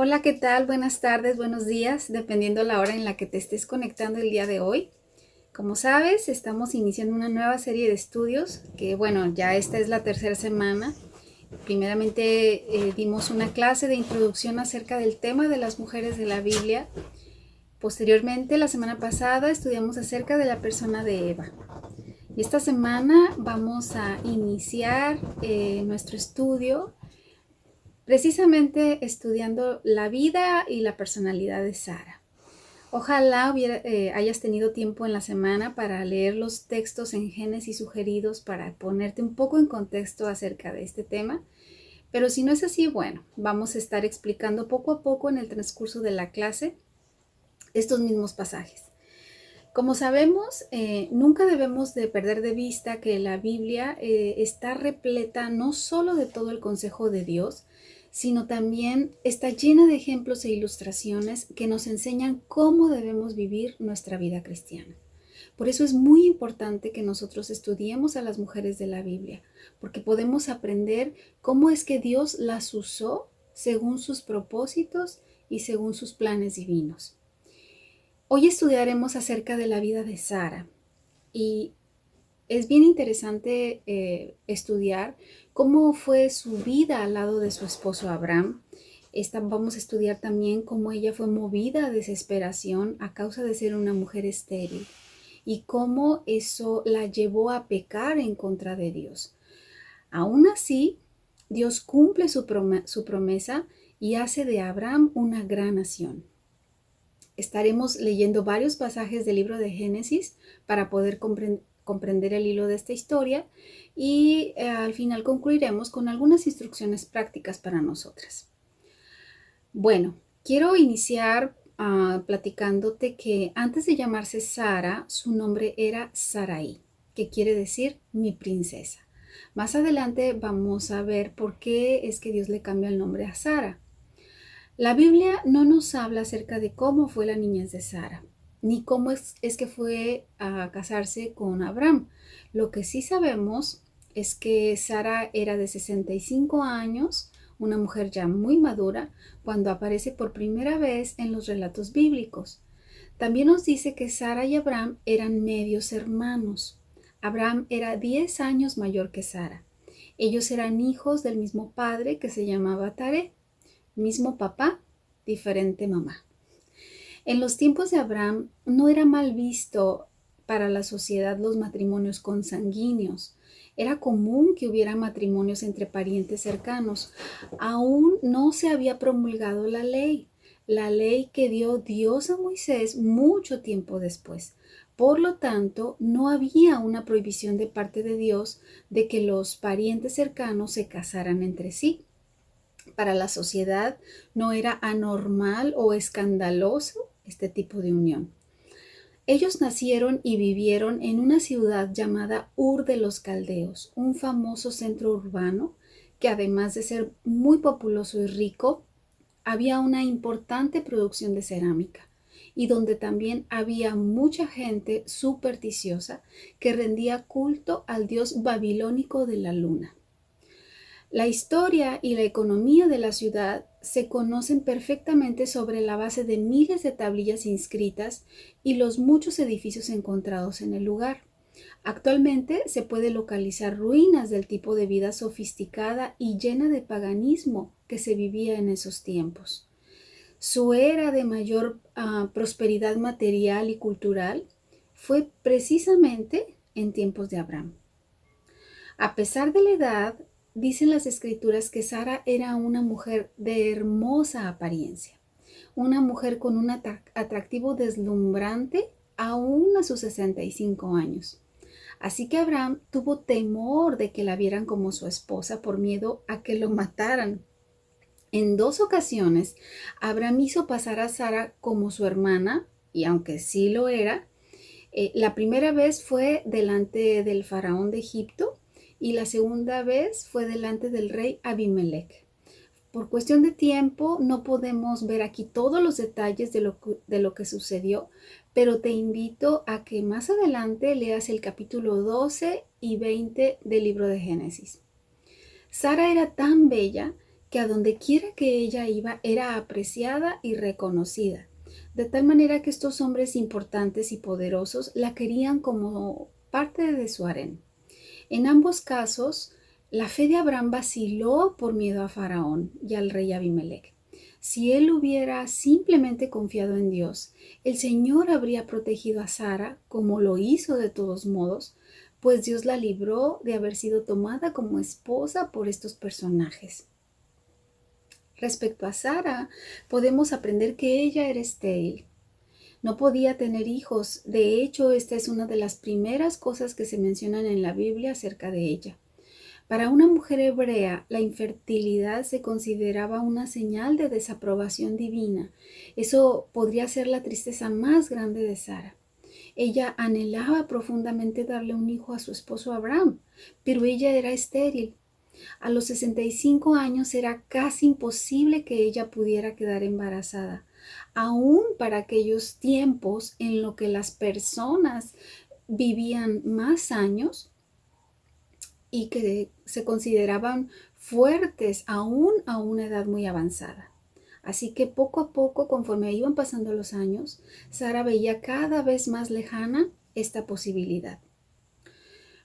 Hola, ¿qué tal? Buenas tardes, buenos días, dependiendo la hora en la que te estés conectando el día de hoy. Como sabes, estamos iniciando una nueva serie de estudios que, bueno, ya esta es la tercera semana. Primeramente dimos una clase de introducción acerca del tema de las mujeres de la Biblia. Posteriormente, la semana pasada, estudiamos acerca de la persona de Eva. Y esta semana vamos a iniciar nuestro estudio precisamente estudiando la vida y la personalidad de Sara. Ojalá hayas tenido tiempo en la semana para leer los textos en Génesis sugeridos para ponerte un poco en contexto acerca de este tema. Pero si no es así, bueno, vamos a estar explicando poco a poco en el transcurso de la clase estos mismos pasajes. Como sabemos, nunca debemos de perder de vista que la Biblia está repleta no solo de todo el consejo de Dios, sino también está llena de ejemplos e ilustraciones que nos enseñan cómo debemos vivir nuestra vida cristiana. Por eso es muy importante que nosotros estudiemos a las mujeres de la Biblia, porque podemos aprender cómo es que Dios las usó según sus propósitos y según sus planes divinos. Hoy estudiaremos acerca de la vida de Sara y es bien interesante estudiar cómo fue su vida al lado de su esposo Abraham. Vamos a estudiar también cómo ella fue movida a desesperación a causa de ser una mujer estéril y cómo eso la llevó a pecar en contra de Dios. Aún así, Dios cumple su promesa y hace de Abraham una gran nación. Estaremos leyendo varios pasajes del libro de Génesis para poder comprender el hilo de esta historia y al final concluiremos con algunas instrucciones prácticas para nosotras. Bueno, quiero iniciar platicándote que antes de llamarse Sara, su nombre era Sarai, que quiere decir mi princesa. Más adelante vamos a ver por qué es que Dios le cambia el nombre a Sara. La Biblia no nos habla acerca de cómo fue la niñez de Sara, ni cómo es que fue a casarse con Abraham. Lo que sí sabemos es que Sara era de 65 años, una mujer ya muy madura, cuando aparece por primera vez en los relatos bíblicos. También nos dice que Sara y Abraham eran medios hermanos. Abraham era 10 años mayor que Sara. Ellos eran hijos del mismo padre que se llamaba Taré. Mismo papá, diferente mamá. En los tiempos de Abraham no era mal visto para la sociedad los matrimonios consanguíneos. Era común que hubiera matrimonios entre parientes cercanos. Aún no se había promulgado la ley que dio Dios a Moisés mucho tiempo después. Por lo tanto, no había una prohibición de parte de Dios de que los parientes cercanos se casaran entre sí. Para la sociedad no era anormal o escandaloso este tipo de unión. Ellos nacieron y vivieron en una ciudad llamada Ur de los Caldeos, un famoso centro urbano que además de ser muy populoso y rico, había una importante producción de cerámica y donde también había mucha gente supersticiosa que rendía culto al dios babilónico de la luna. La historia y la economía de la ciudad se conocen perfectamente sobre la base de miles de tablillas inscritas y los muchos edificios encontrados en el lugar. Actualmente se puede localizar ruinas del tipo de vida sofisticada y llena de paganismo que se vivía en esos tiempos. Su era de mayor prosperidad material y cultural fue precisamente en tiempos de Abraham. A pesar de la edad, dicen las escrituras que Sara era una mujer de hermosa apariencia, una mujer con un atractivo deslumbrante aún a sus 65 años. Así que Abraham tuvo temor de que la vieran como su esposa por miedo a que lo mataran. En 2 ocasiones, Abraham hizo pasar a Sara como su hermana, y aunque sí lo era, la primera vez fue delante del faraón de Egipto y la segunda vez fue delante del rey Abimelech. Por cuestión de tiempo no podemos ver aquí todos los detalles de lo que sucedió, pero te invito a que más adelante leas el capítulo 12 y 20 del libro de Génesis. Sara era tan bella que a donde quiera que ella iba era apreciada y reconocida, de tal manera que estos hombres importantes y poderosos la querían como parte de su harén. En ambos casos, la fe de Abraham vaciló por miedo a Faraón y al rey Abimelech. Si él hubiera simplemente confiado en Dios, el Señor habría protegido a Sara, como lo hizo de todos modos, pues Dios la libró de haber sido tomada como esposa por estos personajes. Respecto a Sara, podemos aprender que ella era estéril. No podía tener hijos. De hecho, esta es una de las primeras cosas que se mencionan en la Biblia acerca de ella. Para una mujer hebrea, la infertilidad se consideraba una señal de desaprobación divina. Eso podría ser la tristeza más grande de Sara. Ella anhelaba profundamente darle un hijo a su esposo Abraham, pero ella era estéril. A los 65 años era casi imposible que ella pudiera quedar embarazada, aún para aquellos tiempos en los que las personas vivían más años y que se consideraban fuertes aún a una edad muy avanzada. Así que poco a poco, conforme iban pasando los años, Sara veía cada vez más lejana esta posibilidad.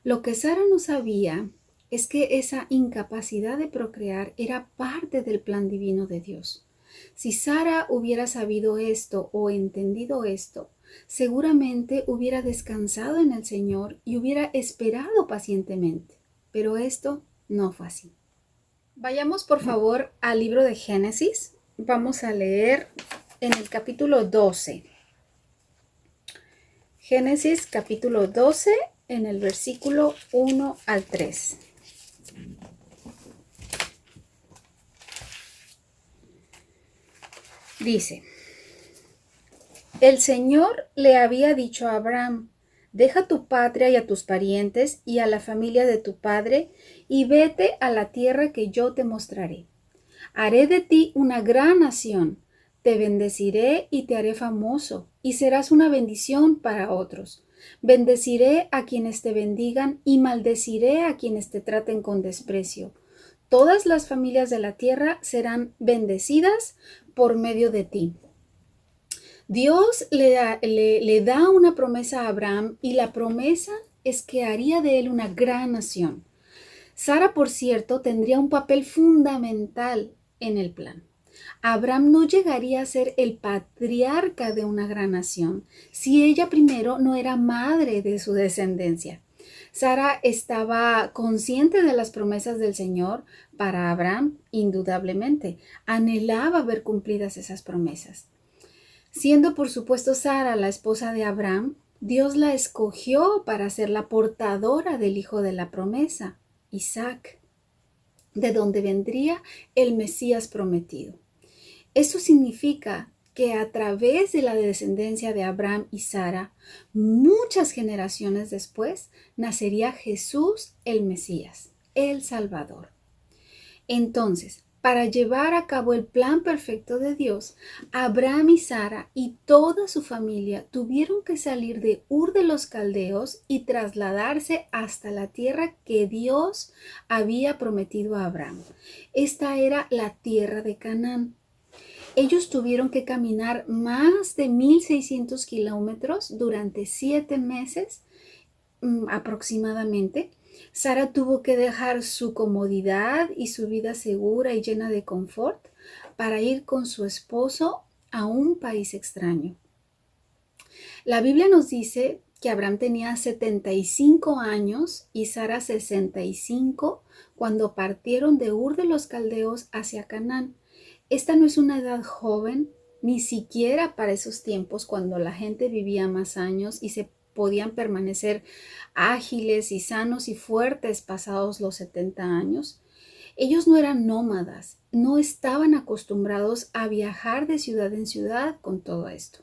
Lo que Sara no sabía es que esa incapacidad de procrear era parte del plan divino de Dios. Si Sara hubiera sabido esto o entendido esto, seguramente hubiera descansado en el Señor y hubiera esperado pacientemente. Pero esto no fue así. Vayamos por favor al libro de Génesis. Vamos a leer en el capítulo 12. Génesis capítulo 12 en el versículo 1 al 3. Dice, el Señor le había dicho a Abraham, deja tu patria y a tus parientes y a la familia de tu padre y vete a la tierra que yo te mostraré. Haré de ti una gran nación, te bendeciré y te haré famoso, y serás una bendición para otros. Bendeciré a quienes te bendigan y maldeciré a quienes te traten con desprecio. Todas las familias de la tierra serán bendecidas por medio de ti. Dios le da una promesa a Abraham y la promesa es que haría de él una gran nación. Sara, por cierto, tendría un papel fundamental en el plan. Abraham no llegaría a ser el patriarca de una gran nación si ella primero no era madre de su descendencia. Sara estaba consciente de las promesas del Señor para Abraham, indudablemente. Anhelaba ver cumplidas esas promesas. Siendo por supuesto Sara la esposa de Abraham, Dios la escogió para ser la portadora del hijo de la promesa, Isaac, de donde vendría el Mesías prometido. Esto significa que a través de la descendencia de Abraham y Sara, muchas generaciones después, nacería Jesús el Mesías, el Salvador. Entonces, para llevar a cabo el plan perfecto de Dios, Abraham y Sara y toda su familia tuvieron que salir de Ur de los Caldeos y trasladarse hasta la tierra que Dios había prometido a Abraham. Esta era la tierra de Canaán. Ellos tuvieron que caminar más de 1,600 kilómetros durante 7 meses aproximadamente. Sara tuvo que dejar su comodidad y su vida segura y llena de confort para ir con su esposo a un país extraño. La Biblia nos dice que Abraham tenía 75 años y Sara 65 cuando partieron de Ur de los Caldeos hacia Canaán. Esta no es una edad joven, ni siquiera para esos tiempos cuando la gente vivía más años y se podían permanecer ágiles y sanos y fuertes pasados los 70 años. Ellos no eran nómadas, no estaban acostumbrados a viajar de ciudad en ciudad con todo esto.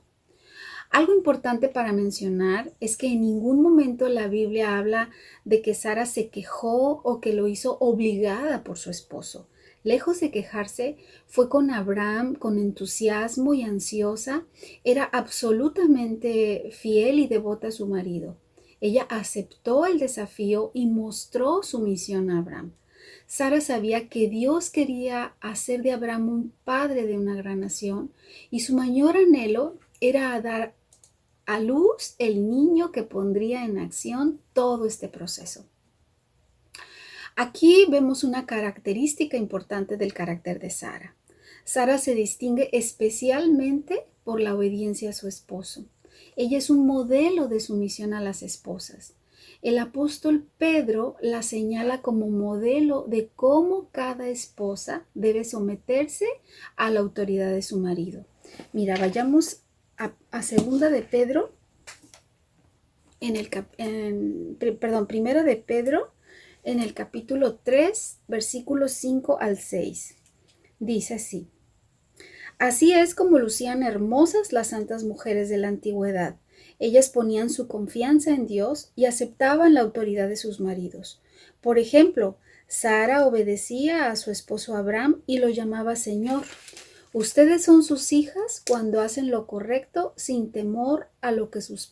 Algo importante para mencionar es que en ningún momento la Biblia habla de que Sara se quejó o que lo hizo obligada por su esposo. Lejos de quejarse, fue con Abraham con entusiasmo y ansiosa. Era absolutamente fiel y devota a su marido. Ella aceptó el desafío y mostró su misión a Abraham. Sara sabía que Dios quería hacer de Abraham un padre de una gran nación y su mayor anhelo era dar a luz el niño que pondría en acción todo este proceso. Aquí vemos una característica importante del carácter de Sara. Sara se distingue especialmente por la obediencia a su esposo. Ella es un modelo de sumisión a las esposas. El apóstol Pedro la señala como modelo de cómo cada esposa debe someterse a la autoridad de su marido. Mira, vayamos a segunda de Pedro, primero de Pedro, en el capítulo 3, versículos 5 al 6. Dice así: Así es como lucían hermosas las santas mujeres de la antigüedad. Ellas ponían su confianza en Dios y aceptaban la autoridad de sus maridos. Por ejemplo, Sara obedecía a su esposo Abraham y lo llamaba Señor. Ustedes son sus hijas cuando hacen lo correcto sin temor a lo que sus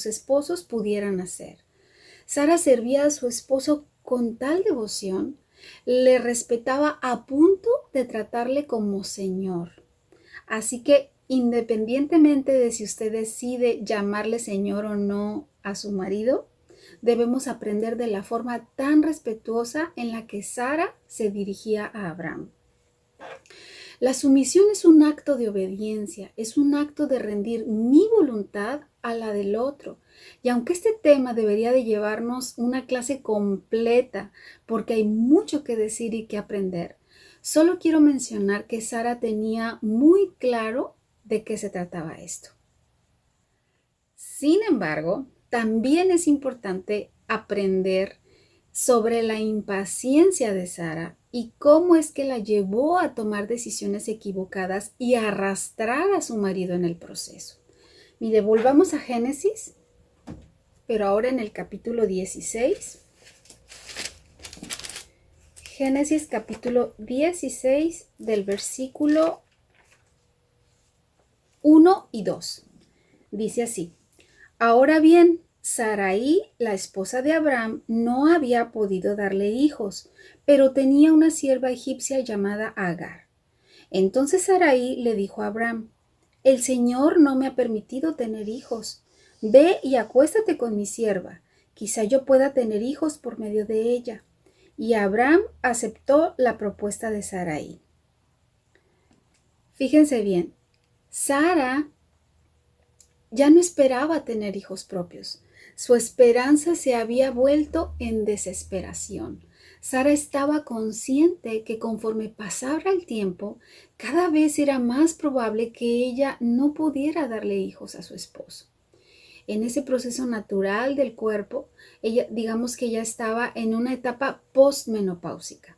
esposos pudieran hacer. Sara servía a su esposo con tal devoción, le respetaba a punto de tratarle como señor. Así que, independientemente de si usted decide llamarle señor o no a su marido, debemos aprender de la forma tan respetuosa en la que Sara se dirigía a Abraham. La sumisión es un acto de obediencia, es un acto de rendir mi voluntad a la del otro. Y aunque este tema debería de llevarnos una clase completa, porque hay mucho que decir y que aprender, solo quiero mencionar que Sara tenía muy claro de qué se trataba esto. Sin embargo, también es importante aprender sobre la impaciencia de Sara y cómo es que la llevó a tomar decisiones equivocadas y a arrastrar a su marido en el proceso. Mire, volvamos a Génesis, pero ahora en el capítulo 16. Génesis capítulo 16 del versículo 1 y 2. Dice así: Ahora bien, Sarai, la esposa de Abraham, no había podido darle hijos, pero tenía una sierva egipcia llamada Agar. Entonces Sarai le dijo a Abraham: El Señor no me ha permitido tener hijos. Ve y acuéstate con mi sierva, quizá yo pueda tener hijos por medio de ella. Y Abraham aceptó la propuesta de Sarai. Fíjense bien, Sara ya no esperaba tener hijos propios. Su esperanza se había vuelto en desesperación. Sara estaba consciente que conforme pasara el tiempo, cada vez era más probable que ella no pudiera darle hijos a su esposo. En ese proceso natural del cuerpo, digamos que ella estaba en una etapa postmenopáusica.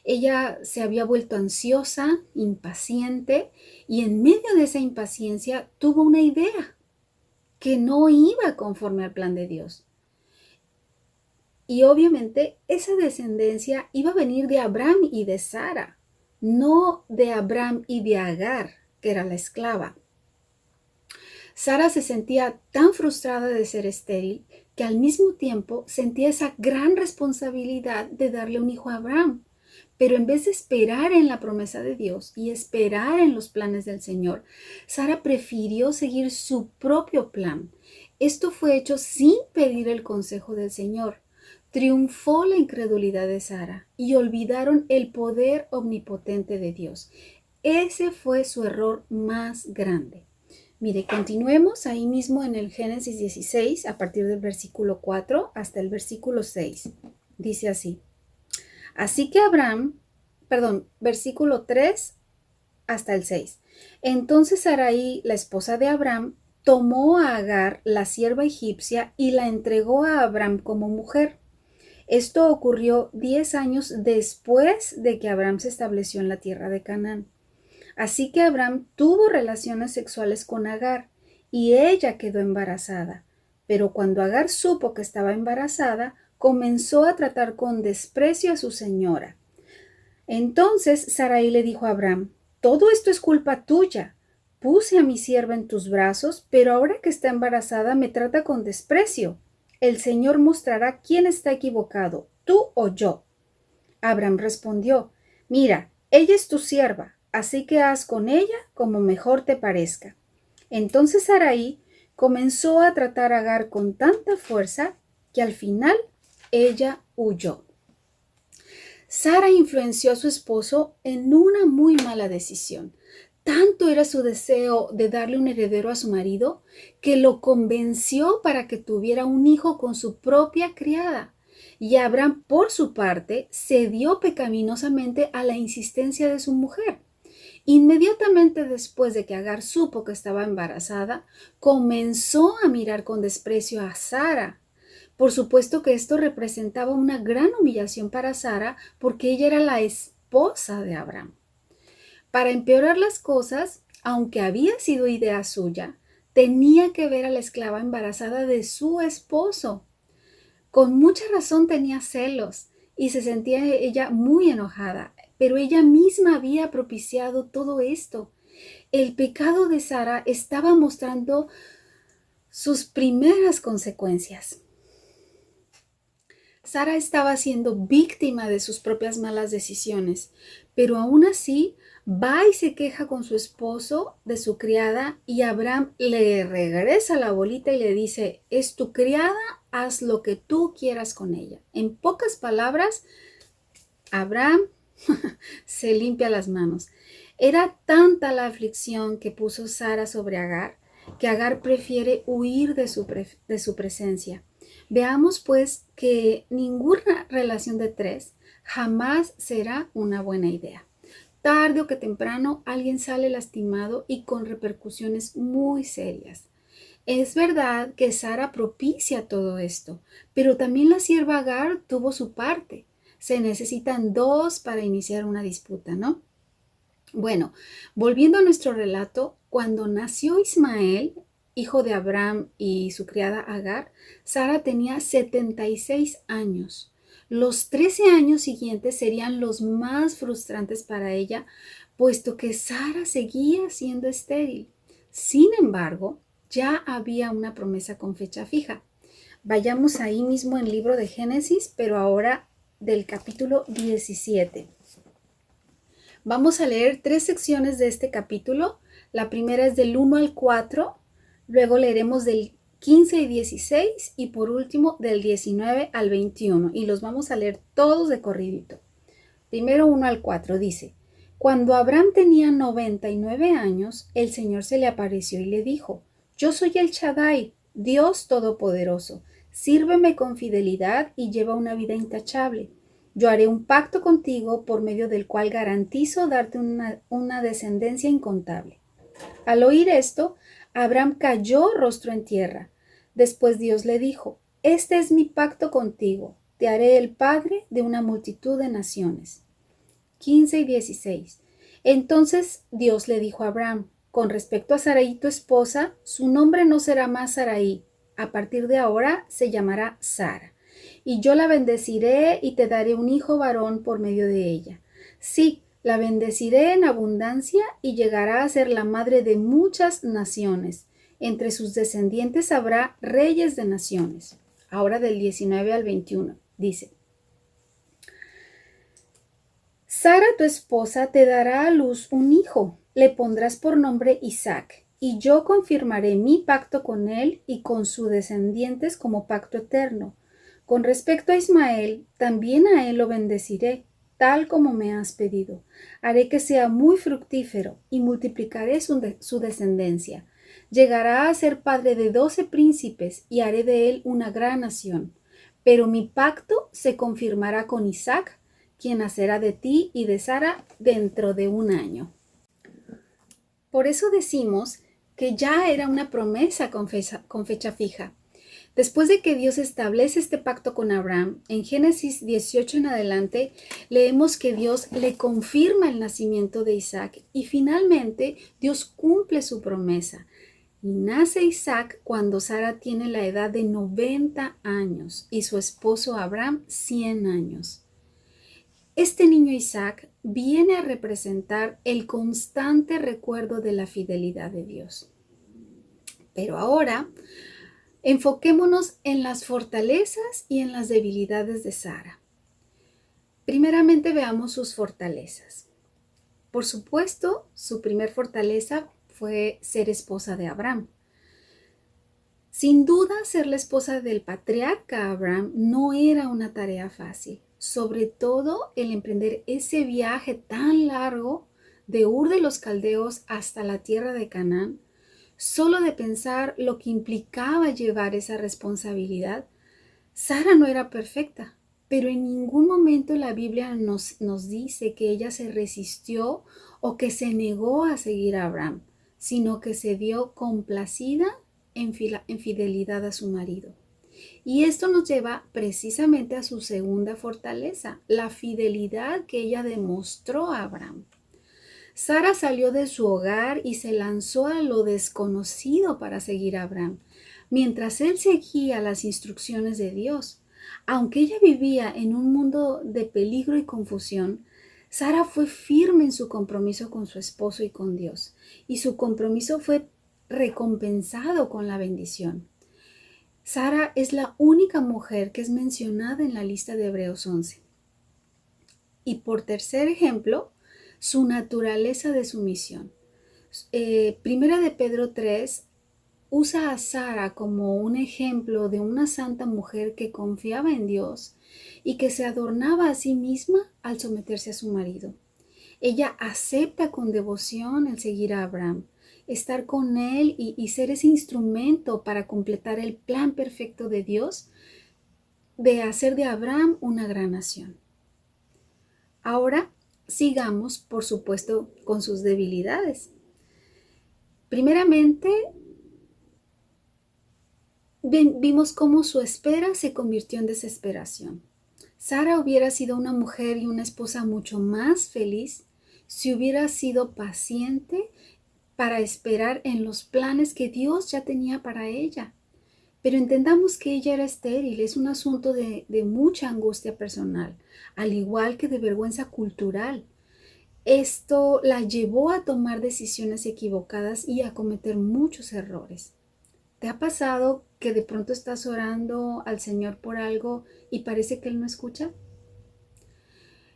Ella se había vuelto ansiosa, impaciente, y en medio de esa impaciencia tuvo una idea que no iba conforme al plan de Dios. Y obviamente esa descendencia iba a venir de Abraham y de Sara, no de Abraham y de Agar, que era la esclava. Sara se sentía tan frustrada de ser estéril que al mismo tiempo sentía esa gran responsabilidad de darle un hijo a Abraham. Pero en vez de esperar en la promesa de Dios y esperar en los planes del Señor, Sara prefirió seguir su propio plan. Esto fue hecho sin pedir el consejo del Señor. Triunfó la incredulidad de Sara y olvidaron el poder omnipotente de Dios. Ese fue su error más grande. Mire, continuemos ahí mismo en el Génesis 16, a partir del versículo 4 hasta el versículo 6. Dice así: Así que versículo 3 hasta el 6. Entonces Sarai, la esposa de Abraham, tomó a Agar, la sierva egipcia, y la entregó a Abraham como mujer. Esto ocurrió 10 años después de que Abraham se estableció en la tierra de Canaán. Así que Abraham tuvo relaciones sexuales con Agar, y ella quedó embarazada. Pero cuando Agar supo que estaba embarazada, comenzó a tratar con desprecio a su señora. Entonces Sarai le dijo a Abraham: Todo esto es culpa tuya. Puse a mi sierva en tus brazos, pero ahora que está embarazada me trata con desprecio. El Señor mostrará quién está equivocado, tú o yo. Abram respondió: Mira, ella es tu sierva, así que haz con ella como mejor te parezca. Entonces Sarai comenzó a tratar a Agar con tanta fuerza que al final ella huyó. Sara influenció a su esposo en una muy mala decisión. Tanto era su deseo de darle un heredero a su marido que lo convenció para que tuviera un hijo con su propia criada. Y Abraham, por su parte, cedió pecaminosamente a la insistencia de su mujer. Inmediatamente después de que Agar supo que estaba embarazada, comenzó a mirar con desprecio a Sara. Por supuesto que esto representaba una gran humillación para Sara porque ella era la esposa de Abraham. Para empeorar las cosas, aunque había sido idea suya, tenía que ver a la esclava embarazada de su esposo. Con mucha razón tenía celos y se sentía ella muy enojada, pero ella misma había propiciado todo esto. El pecado de Sara estaba mostrando sus primeras consecuencias. Sara estaba siendo víctima de sus propias malas decisiones, pero aún así va y se queja con su esposo de su criada y Abraham le regresa la bolita y le dice: es tu criada, haz lo que tú quieras con ella. En pocas palabras, Abraham se limpia las manos. Era tanta la aflicción que puso Sara sobre Agar que Agar prefiere huir de su presencia. Veamos pues que ninguna relación de tres jamás será una buena idea. Tarde o que temprano alguien sale lastimado y con repercusiones muy serias. Es verdad que Sara propicia todo esto, pero también la sierva Agar tuvo su parte. Se necesitan dos para iniciar una disputa, ¿no? Bueno, volviendo a nuestro relato, cuando nació Ismael, hijo de Abraham y su criada Agar, Sara tenía 76 años. Los 13 años siguientes serían los más frustrantes para ella, puesto que Sara seguía siendo estéril. Sin embargo, ya había una promesa con fecha fija. Vayamos ahí mismo en el libro de Génesis, pero ahora del capítulo 17. Vamos a leer 3 secciones de este capítulo. La primera es del 1 al 4, luego leeremos del 15 y 16 y por último del 19 al 21 y los vamos a leer todos de corridito. Primero 1 al 4 dice: Cuando Abraham tenía 99 años, el Señor se le apareció y le dijo: Yo soy el Shaddai, Dios Todopoderoso. Sírveme con fidelidad y lleva una vida intachable. Yo haré un pacto contigo por medio del cual garantizo darte una descendencia incontable. Al oír esto, Abraham cayó rostro en tierra. Después Dios le dijo: Este es mi pacto contigo. Te haré el padre de una multitud de naciones. 15 y 16. Entonces Dios le dijo a Abraham: Con respecto a Sarai tu esposa, su nombre no será más Sarai. A partir de ahora se llamará Sara. Y yo la bendeciré y te daré un hijo varón por medio de ella. Sí, la bendeciré en abundancia y llegará a ser la madre de muchas naciones. Entre sus descendientes habrá reyes de naciones. Ahora del 19 al 21 dice: Sara, tu esposa, te dará a luz un hijo. Le pondrás por nombre Isaac, y yo confirmaré mi pacto con él y con sus descendientes como pacto eterno. Con respecto a Ismael, también a él lo bendeciré, tal como me has pedido. Haré que sea muy fructífero y multiplicaré su descendencia. Llegará a ser padre de 12 príncipes y haré de él una gran nación. Pero mi pacto se confirmará con Isaac, quien nacerá de ti y de Sara dentro de un año. Por eso decimos que ya era una promesa con fecha fija. Después de que Dios establece este pacto con Abraham, en Génesis 18 en adelante, leemos que Dios le confirma el nacimiento de Isaac y finalmente Dios cumple su promesa. Y nace Isaac cuando Sara tiene la edad de 90 años y su esposo Abraham 100 años. Este niño Isaac viene a representar el constante recuerdo de la fidelidad de Dios. Pero ahora, enfoquémonos en las fortalezas y en las debilidades de Sara. Primeramente veamos sus fortalezas. Por supuesto, su primer fortaleza fue ser esposa de Abraham. Sin duda, ser la esposa del patriarca Abraham no era una tarea fácil, sobre todo el emprender ese viaje tan largo de Ur de los Caldeos hasta la tierra de Canaán. Solo de pensar lo que implicaba llevar esa responsabilidad, Sara no era perfecta, pero en ningún momento la Biblia nos dice que ella se resistió o que se negó a seguir a Abraham, sino que se dio complacida en fidelidad a su marido. Y esto nos lleva precisamente a su segunda fortaleza, la fidelidad que ella demostró a Abraham. Sara salió de su hogar y se lanzó a lo desconocido para seguir a Abraham, mientras él seguía las instrucciones de Dios. Aunque ella vivía en un mundo de peligro y confusión, Sara fue firme en su compromiso con su esposo y con Dios, y su compromiso fue recompensado con la bendición. Sara es la única mujer que es mencionada en la lista de Hebreos 11. Y por tercer ejemplo, su naturaleza de sumisión. Primera de Pedro 3 usa a Sara como un ejemplo de una santa mujer que confiaba en Dios y que se adornaba a sí misma al someterse a su marido. Ella acepta con devoción el seguir a Abraham, estar con él y ser ese instrumento para completar el plan perfecto de Dios de hacer de Abraham una gran nación. Ahora sigamos, por supuesto, con sus debilidades. Primeramente, vimos cómo su espera se convirtió en desesperación. Sara hubiera sido una mujer y una esposa mucho más feliz si hubiera sido paciente para esperar en los planes que Dios ya tenía para ella. Pero entendamos que ella era estéril, es un asunto de mucha angustia personal, al igual que de vergüenza cultural. Esto la llevó a tomar decisiones equivocadas y a cometer muchos errores. ¿Te ha pasado que de pronto estás orando al Señor por algo y parece que Él no escucha?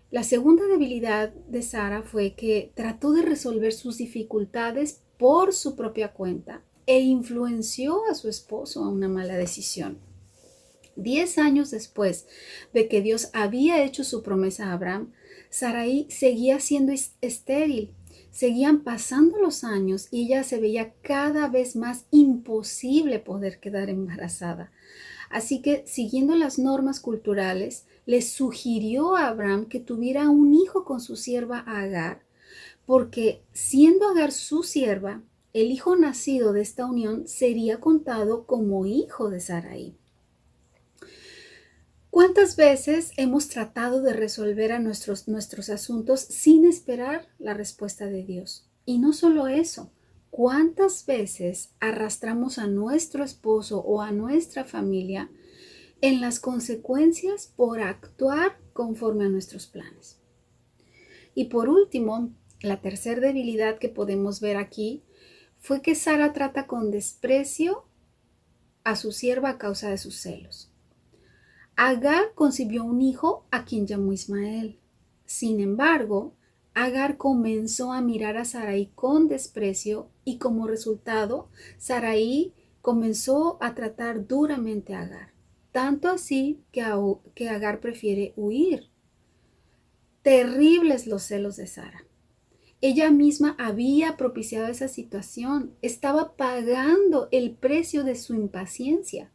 La segunda debilidad de Sara fue que trató de resolver sus dificultades por su propia cuenta e influenció a su esposo a una mala decisión. 10 años después de que Dios había hecho su promesa a Abraham, Sarai seguía siendo estéril. Seguían pasando los años y ella se veía cada vez más imposible poder quedar embarazada. Así que, siguiendo las normas culturales, le sugirió a Abraham que tuviera un hijo con su sierva Agar, porque siendo Agar su sierva, el hijo nacido de esta unión sería contado como hijo de Sarai. ¿Cuántas veces hemos tratado de resolver a nuestros asuntos sin esperar la respuesta de Dios? Y no solo eso, ¿cuántas veces arrastramos a nuestro esposo o a nuestra familia en las consecuencias por actuar conforme a nuestros planes? Y por último, la tercera debilidad que podemos ver aquí fue que Sara trata con desprecio a su sierva a causa de sus celos. Agar concibió un hijo a quien llamó Ismael. Sin embargo, Agar comenzó a mirar a Sarai con desprecio y como resultado, Sarai comenzó a tratar duramente a Agar. Tanto así que Agar prefiere huir. Terribles los celos de Sara. Ella misma había propiciado esa situación, estaba pagando el precio de su impaciencia.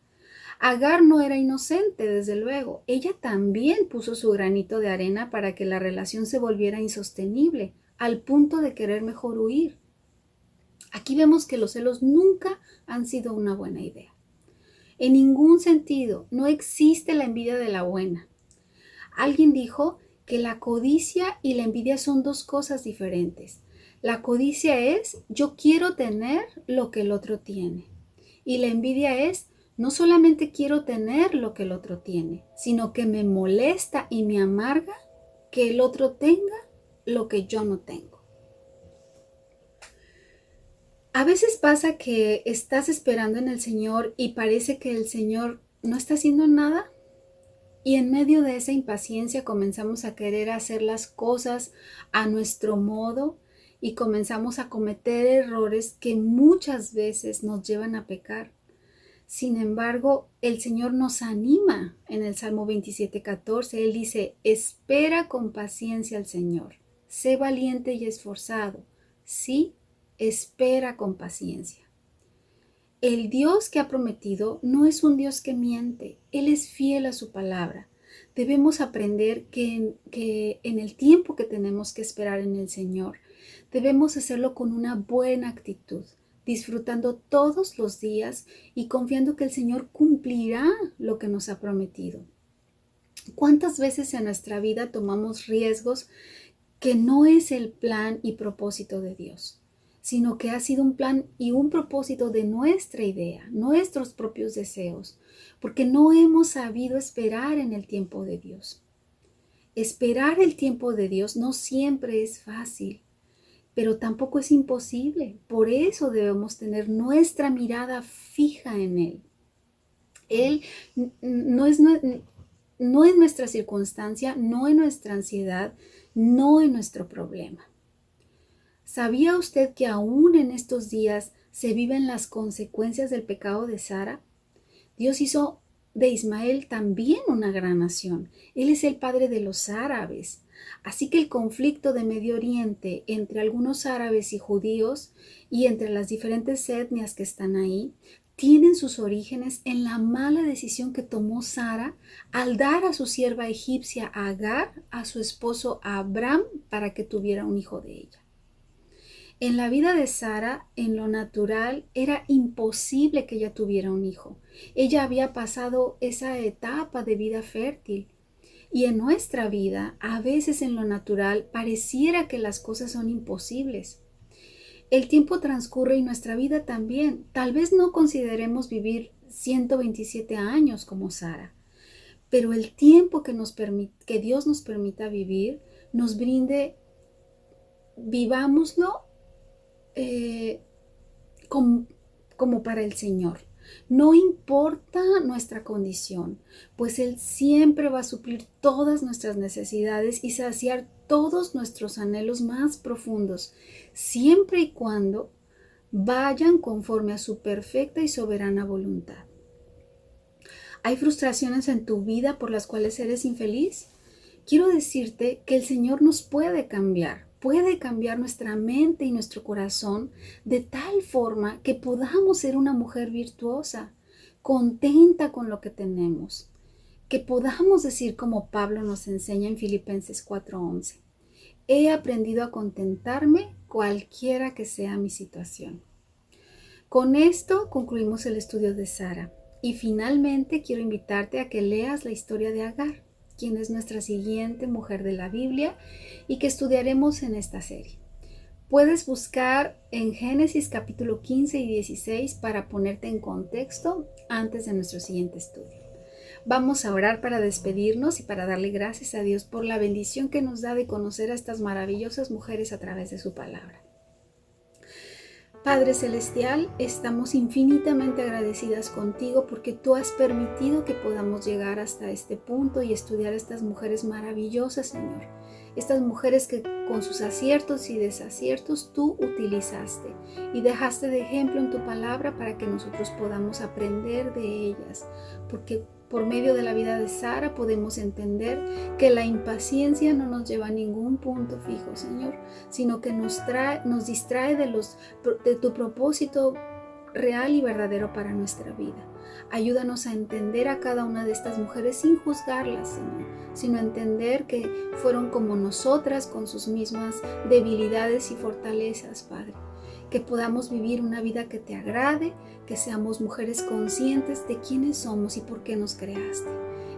Agar no era inocente, desde luego. Ella también puso su granito de arena para que la relación se volviera insostenible, al punto de querer mejor huir. Aquí vemos que los celos nunca han sido una buena idea. En ningún sentido, no existe la envidia de la buena. Alguien dijo que la codicia y la envidia son dos cosas diferentes. La codicia es yo quiero tener lo que el otro tiene. Y la envidia es no solamente quiero tener lo que el otro tiene, sino que me molesta y me amarga que el otro tenga lo que yo no tengo. A veces pasa que estás esperando en el Señor y parece que el Señor no está haciendo nada Y en medio de esa impaciencia comenzamos a querer hacer las cosas a nuestro modo y comenzamos a cometer errores que muchas veces nos llevan a pecar. Sin embargo, el Señor nos anima en el Salmo 27:14. Él dice, espera con paciencia al Señor, sé valiente y esforzado. Sí, espera con paciencia. El Dios que ha prometido no es un Dios que miente, Él es fiel a su palabra. Debemos aprender que en el tiempo que tenemos que esperar en el Señor, debemos hacerlo con una buena actitud, disfrutando todos los días y confiando que el Señor cumplirá lo que nos ha prometido. ¿Cuántas veces en nuestra vida tomamos riesgos que no es el plan y propósito de Dios, sino que ha sido un plan y un propósito de nuestra idea, nuestros propios deseos, porque no hemos sabido esperar en el tiempo de Dios? Esperar el tiempo de Dios no siempre es fácil, pero tampoco es imposible. Por eso debemos tener nuestra mirada fija en Él. Él no es nuestra circunstancia, no es nuestra ansiedad, no es nuestro problema. ¿Sabía usted que aún en estos días se viven las consecuencias del pecado de Sara? Dios hizo de Ismael también una gran nación. Él es el padre de los árabes. Así que el conflicto de Medio Oriente entre algunos árabes y judíos y entre las diferentes etnias que están ahí tienen sus orígenes en la mala decisión que tomó Sara al dar a su sierva egipcia Agar a su esposo Abraham para que tuviera un hijo de ella. En la vida de Sara, en lo natural, era imposible que ella tuviera un hijo. Ella había pasado esa etapa de vida fértil. Y en nuestra vida, a veces en lo natural, pareciera que las cosas son imposibles. El tiempo transcurre y nuestra vida también. Tal vez no consideremos vivir 127 años como Sara, pero el tiempo que Dios nos permita vivir, nos brinde, vivámoslo como para el Señor. No importa nuestra condición, pues Él siempre va a suplir todas nuestras necesidades y saciar todos nuestros anhelos más profundos, siempre y cuando vayan conforme a su perfecta y soberana voluntad. ¿Hay frustraciones en tu vida por las cuales eres infeliz? Quiero decirte que el Señor nos puede cambiar nuestra mente y nuestro corazón de tal forma que podamos ser una mujer virtuosa, contenta con lo que tenemos, que podamos decir como Pablo nos enseña en Filipenses 4:11, he aprendido a contentarme cualquiera que sea mi situación. Con esto concluimos el estudio de Sara y finalmente quiero invitarte a que leas la historia de Agar, quien es nuestra siguiente mujer de la Biblia y que estudiaremos en esta serie. Puedes buscar en Génesis capítulo 15 y 16 para ponerte en contexto antes de nuestro siguiente estudio. Vamos a orar para despedirnos y para darle gracias a Dios por la bendición que nos da de conocer a estas maravillosas mujeres a través de su palabra. Padre Celestial, estamos infinitamente agradecidas contigo porque tú has permitido que podamos llegar hasta este punto y estudiar a estas mujeres maravillosas, Señor. Estas mujeres que con sus aciertos y desaciertos tú utilizaste y dejaste de ejemplo en tu palabra para que nosotros podamos aprender de ellas, porque por medio de la vida de Sara podemos entender que la impaciencia no nos lleva a ningún punto fijo, Señor, sino que nos distrae de tu propósito real y verdadero para nuestra vida. Ayúdanos a entender a cada una de estas mujeres sin juzgarlas, Señor, sino entender que fueron como nosotras con sus mismas debilidades y fortalezas, Padre. Que podamos vivir una vida que te agrade, que seamos mujeres conscientes de quiénes somos y por qué nos creaste.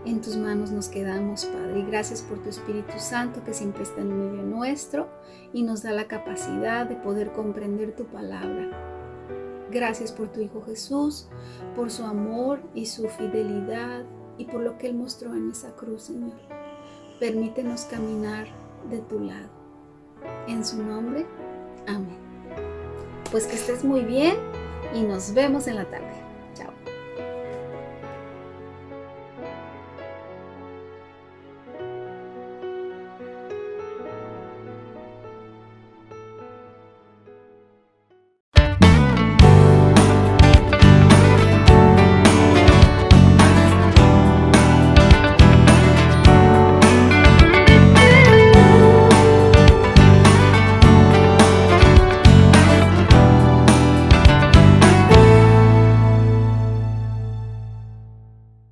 En tus manos nos quedamos, Padre, y gracias por tu Espíritu Santo que siempre está en medio nuestro y nos da la capacidad de poder comprender tu palabra. Gracias por tu Hijo Jesús, por su amor y su fidelidad y por lo que Él mostró en esa cruz, Señor. Permítenos caminar de tu lado. En su nombre, amén. Pues que estés muy bien y nos vemos en la tarde.